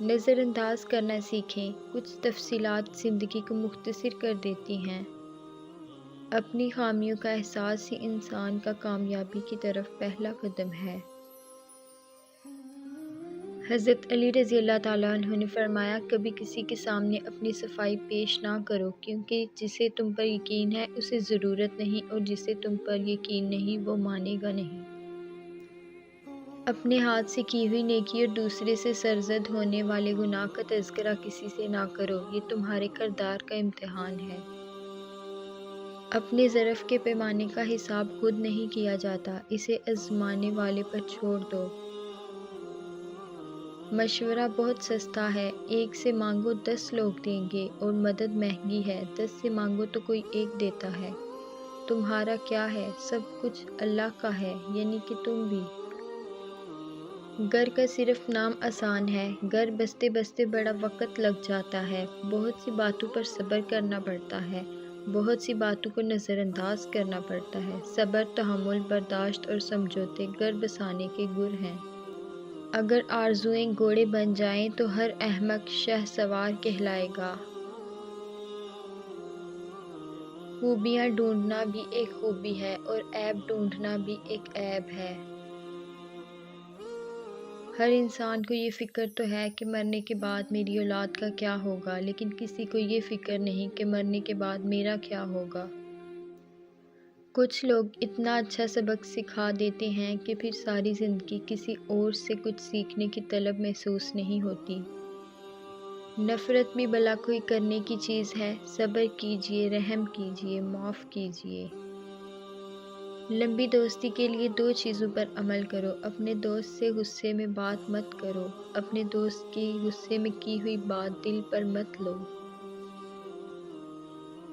نظر انداز کرنا سیکھیں، کچھ تفصیلات زندگی کو مختصر کر دیتی ہیں۔ اپنی خامیوں کا احساس ہی انسان کا کامیابی کی طرف پہلا قدم ہے۔ حضرت علی رضی اللہ تعالیٰ عنہ نے فرمایا، کبھی کسی کے سامنے اپنی صفائی پیش نہ کرو، کیونکہ جسے تم پر یقین ہے اسے ضرورت نہیں، اور جسے تم پر یقین نہیں وہ مانے گا نہیں۔ اپنے ہاتھ سے کی ہوئی نیکی اور دوسرے سے سرزد ہونے والے گناہ کا تذکرہ کسی سے نہ کرو، یہ تمہارے کردار کا امتحان ہے۔ اپنے ظرف کے پیمانے کا حساب خود نہیں کیا جاتا، اسے آزمانے والے پر چھوڑ دو۔ مشورہ بہت سستا ہے، ایک سے مانگو 10 لوگ دیں گے، اور مدد مہنگی ہے، 10 سے مانگو تو کوئی ایک دیتا ہے۔ تمہارا کیا ہے؟ سب کچھ اللہ کا ہے، یعنی کہ تم بھی۔ گھر کا صرف نام آسان ہے، گھر بستے بستے بڑا وقت لگ جاتا ہے، بہت سی باتوں پر صبر کرنا پڑتا ہے، بہت سی باتوں کو نظر انداز کرنا پڑتا ہے۔ صبر، تحمل، برداشت اور سمجھوتے گھر بسانے کے گر ہیں۔ اگر آرزوئیں گھوڑے بن جائیں تو ہر احمق شہ سوار کہلائے گا۔ خوبیاں ڈھونڈنا بھی ایک خوبی ہے، اور عیب ڈھونڈنا بھی ایک عیب ہے۔ ہر انسان کو یہ فکر تو ہے کہ مرنے کے بعد میری اولاد کا کیا ہوگا، لیکن کسی کو یہ فکر نہیں کہ مرنے کے بعد میرا کیا ہوگا۔ کچھ لوگ اتنا اچھا سبق سکھا دیتے ہیں کہ پھر ساری زندگی کسی اور سے کچھ سیکھنے کی طلب محسوس نہیں ہوتی۔ نفرت بھی بھلا کوئی کرنے کی چیز ہے؟ صبر کیجئے، رحم کیجئے، معاف کیجئے۔ لمبی دوستی کے لیے 2 چیزوں پر عمل کرو۔ اپنے دوست سے غصے میں بات مت کرو، اپنے دوست کی غصے میں کی ہوئی بات دل پر مت لو۔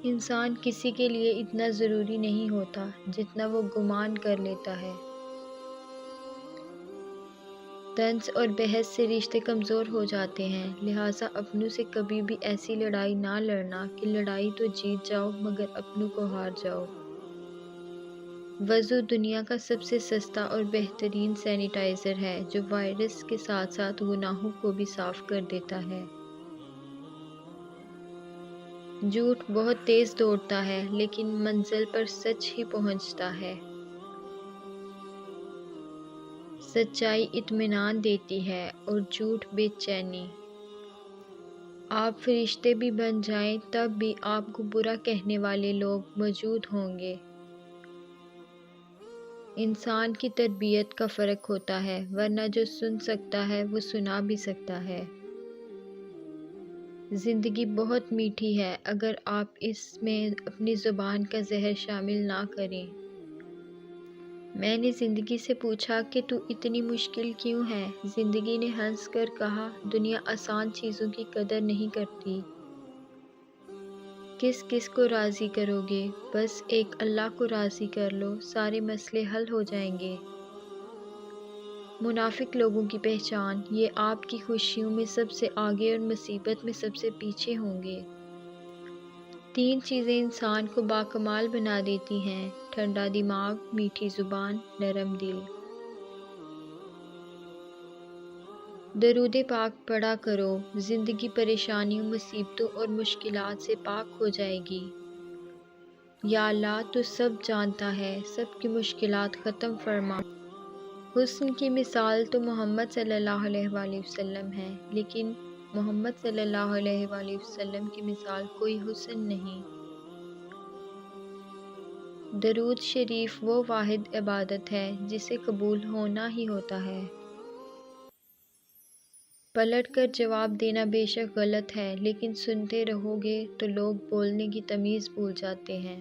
انسان کسی کے لیے اتنا ضروری نہیں ہوتا جتنا وہ گمان کر لیتا ہے۔ طنز اور بحث سے رشتے کمزور ہو جاتے ہیں، لہٰذا اپنوں سے کبھی بھی ایسی لڑائی نہ لڑنا کہ لڑائی تو جیت جاؤ مگر اپنوں کو ہار جاؤ۔ وضو دنیا کا سب سے سستا اور بہترین سینیٹائزر ہے، جو وائرس کے ساتھ ساتھ گناہوں کو بھی صاف کر دیتا ہے۔ جھوٹ بہت تیز دوڑتا ہے، لیکن منزل پر سچ ہی پہنچتا ہے۔ سچائی اطمینان دیتی ہے، اور جھوٹ بے چینی۔ آپ فرشتے بھی بن جائیں تب بھی آپ کو برا کہنے والے لوگ موجود ہوں گے۔ انسان کی تربیت کا فرق ہوتا ہے، ورنہ جو سن سکتا ہے وہ سنا بھی سکتا ہے۔ زندگی بہت میٹھی ہے، اگر آپ اس میں اپنی زبان کا زہر شامل نہ کریں۔ میں نے زندگی سے پوچھا کہ تو اتنی مشکل کیوں ہے؟ زندگی نے ہنس کر کہا، دنیا آسان چیزوں کی قدر نہیں کرتی۔ کس کس کو راضی کرو گے؟ بس ایک اللہ کو راضی کر لو، سارے مسئلے حل ہو جائیں گے۔ منافق لوگوں کی پہچان، یہ آپ کی خوشیوں میں سب سے آگے اور مصیبت میں سب سے پیچھے ہوں گے۔ 3 چیزیں انسان کو باکمال بنا دیتی ہیں: ٹھنڈا دماغ، میٹھی زبان، نرم دل۔ درود پاک پڑھا کرو، زندگی پریشانیوں، مصیبتوں اور مشکلات سے پاک ہو جائے گی۔ یا اللہ، تو سب جانتا ہے، سب کی مشکلات ختم فرما۔ حسن کی مثال تو محمد صلی اللہ علیہ وآلہ وسلم ہے، لیکن محمد صلی اللہ علیہ وآلہ وسلم کی مثال کوئی حسن نہیں۔ درود شریف وہ واحد عبادت ہے جسے قبول ہونا ہی ہوتا ہے۔ پلٹ کر جواب دینا بے شک غلط ہے، لیکن سنتے رہو گے تو لوگ بولنے کی تمیز بھول جاتے ہیں۔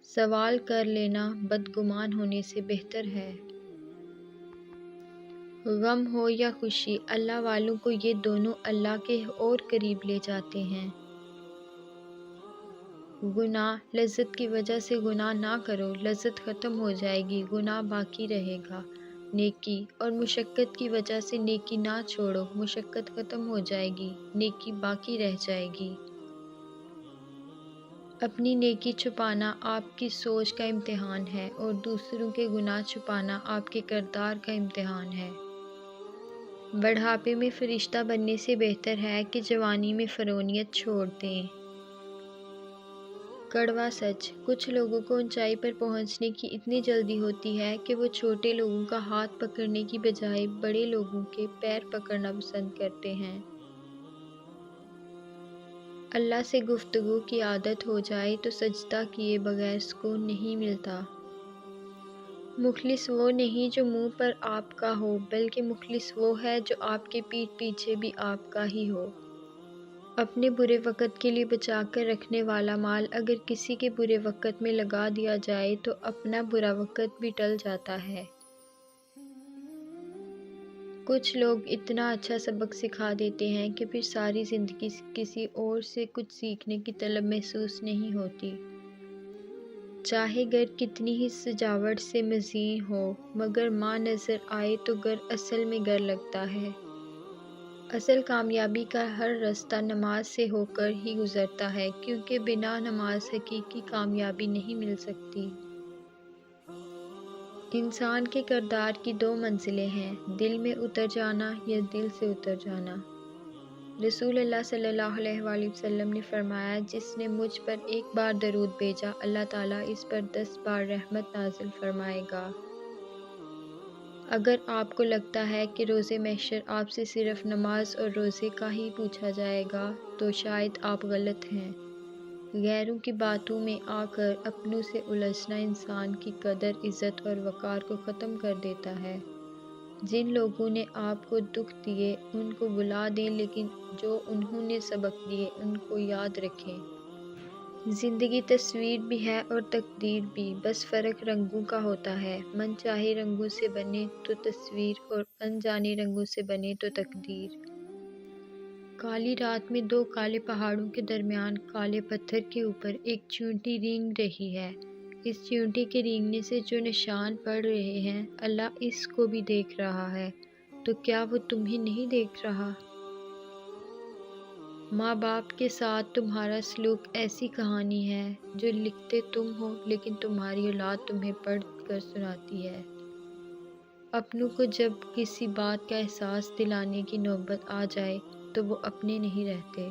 سوال کر لینا بدگمان ہونے سے بہتر ہے۔ غم ہو یا خوشی، اللہ والوں کو یہ دونوں اللہ کے اور قریب لے جاتے ہیں۔ گناہ، لذت کی وجہ سے گناہ نہ کرو، لذت ختم ہو جائے گی، گناہ باقی رہے گا۔ نیکی اور مشقت کی وجہ سے نیکی نہ چھوڑو، مشقت ختم ہو جائے گی، نیکی باقی رہ جائے گی۔ اپنی نیکی چھپانا آپ کی سوچ کا امتحان ہے، اور دوسروں کے گناہ چھپانا آپ کے کردار کا امتحان ہے۔ بڑھاپے میں فرشتہ بننے سے بہتر ہے کہ جوانی میں فرعونیت چھوڑ دیں۔ کڑوا سچ، کچھ لوگوں کو اونچائی پر پہنچنے کی اتنی جلدی ہوتی ہے کہ وہ چھوٹے لوگوں کا ہاتھ پکڑنے کی بجائے بڑے لوگوں کے پیر پکڑنا پسند کرتے ہیں۔ اللہ سے گفتگو کی عادت ہو جائے تو سجدہ کیے بغیر سکون نہیں ملتا۔ مخلص وہ نہیں جو منہ پر آپ کا ہو، بلکہ مخلص وہ ہے جو آپ کے پیٹھ پیچھے بھی آپ کا ہی ہو۔ اپنے برے وقت کے لیے بچا کر رکھنے والا مال اگر کسی کے برے وقت میں لگا دیا جائے تو اپنا برا وقت بھی ٹل جاتا ہے۔ کچھ لوگ اتنا اچھا سبق سکھا دیتے ہیں کہ پھر ساری زندگی کسی اور سے کچھ سیکھنے کی طلب محسوس نہیں ہوتی۔ چاہے گھر کتنی ہی سجاوٹ سے مزین ہو، مگر ماں نظر آئے تو گھر اصل میں گھر لگتا ہے۔ اصل کامیابی کا ہر راستہ نماز سے ہو کر ہی گزرتا ہے، کیونکہ بنا نماز حقیقی کامیابی نہیں مل سکتی۔ انسان کے کردار کی دو منزلیں ہیں، دل میں اتر جانا یا دل سے اتر جانا۔ رسول اللہ صلی اللہ علیہ وآلہ وسلم نے فرمایا، جس نے مجھ پر ایک بار درود بھیجا، اللہ تعالیٰ اس پر 10 بار رحمت نازل فرمائے گا۔ اگر آپ کو لگتا ہے کہ روز محشر آپ سے صرف نماز اور روزے کا ہی پوچھا جائے گا تو شاید آپ غلط ہیں۔ غیروں کی باتوں میں آ کر اپنوں سے الجھنا انسان کی قدر، عزت اور وقار کو ختم کر دیتا ہے۔ جن لوگوں نے آپ کو دکھ دیے ان کو بھلا دیں، لیکن جو انہوں نے سبق دیے ان کو یاد رکھیں۔ زندگی تصویر بھی ہے اور تقدیر بھی، بس فرق رنگوں کا ہوتا ہے۔ من چاہے رنگوں سے بنے تو تصویر اور انجانے رنگوں سے بنے تو تقدیر۔ کالی رات میں دو کالے پہاڑوں کے درمیان کالے پتھر کے اوپر ایک چیونٹی رینگ رہی ہے۔ اس چیونٹی کے رینگنے سے جو نشان پڑ رہے ہیں، اللہ اس کو بھی دیکھ رہا ہے، تو کیا وہ تمہیں نہیں دیکھ رہا؟ ماں باپ کے ساتھ تمہارا سلوک ایسی کہانی ہے جو لکھتے تم ہو لیکن تمہاری اولاد تمہیں پڑھ کر سناتی ہے۔ اپنوں کو جب کسی بات کا احساس دلانے کی نوبت آ جائے تو وہ اپنے نہیں رہتے۔